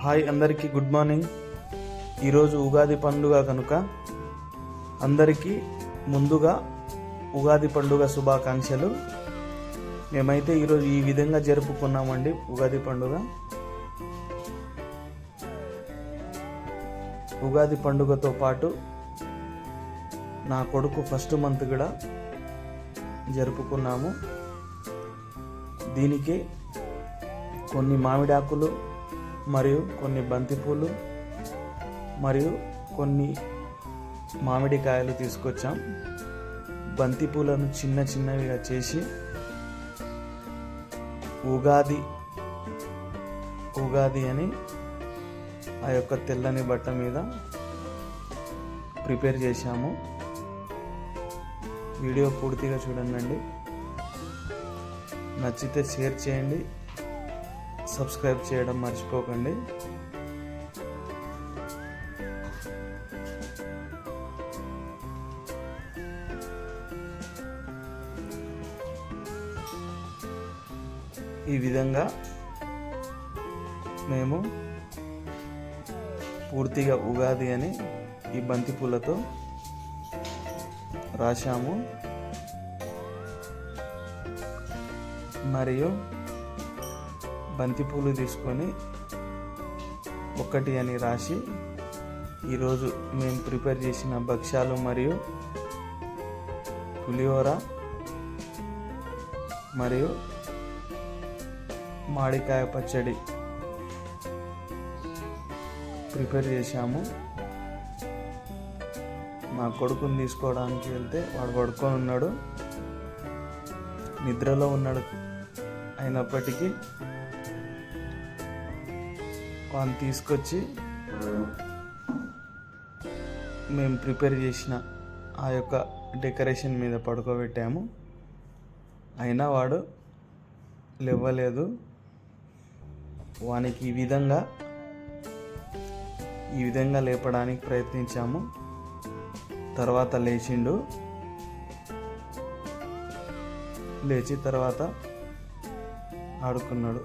Hi అందరికీ good morning. ఈరోజు ఉగాది పండుగ కనుక అందరికీ ముందుగా ఉగాది పండుగ శుభాకాంక్షలు. మేమైతే ఈరోజు ఈ విధంగా జరుపుకున్నామండి ఉగాది పండుగ. ఉగాది పండుగతో పాటు నా కొడుకు ఫస్ట్ మంత్ కూడా జరుపుకున్నాము. దీనికి కొన్ని మామిడాకులు మరియు కొన్ని బంతిపూలు మరియు కొన్ని మామిడికాయలు తీసుకొచ్చాం. బంతిపూలను చిన్న చిన్నవిగా చేసి ఉగాది అని ఆ యొక్క తెల్లని బట్ట మీద ప్రిపేర్ చేశాము. వీడియో పూర్తిగా చూడండి. నచ్చితే షేర్ చేయండి, సబ్స్క్రైబ్ చేయడం మర్చిపోకండి. ఈ విధంగా మేము పూర్తిగా ఉగాది అని ఈ బంతిపూలతో రాశాము. మరియు బంతిపూలు తీసుకొని ఒకటి అని రాసి ఈరోజు మేము ప్రిపేర్ చేసిన భక్ష్యాలు మరియు పులిహోర మరియు మామిడికాయ పచ్చడి ప్రిపేర్ చేశాము. నా కొడుకుని తీసుకోవడానికి వెళ్తే వాడు పడుకొని ఉన్నాడు, నిద్రలో ఉన్నాడు. అయినప్పటికీ వాడిని తీసుకొచ్చి మేము ప్రిపేర్ చేసిన ఆ యొక్క డెకరేషన్ మీద పడుకోబెట్టాము. అయినా వాడు లేవలేదు. వానికి ఈ విధంగా లేపడానికి ప్రయత్నించాము. తర్వాత లేచిండు. లేచి తర్వాత ఆడుకున్నాడు.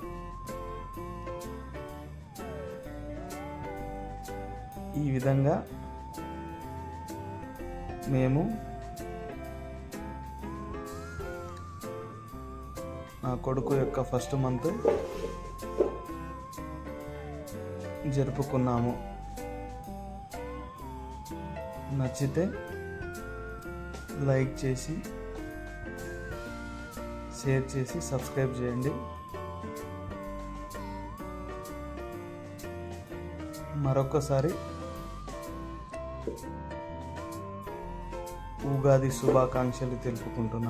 ఈ విధంగా మేము నా కొడుకు యొక్క ఫస్ట్ మంత్ జరుపుకున్నాము. నచ్చితే లైక్ చేసి షేర్ చేసి సబ్స్క్రైబ్ చేయండి. మరొకసారి ఉగాది శుభాకాంక్షలు తెలుపుకుంటున్నాను.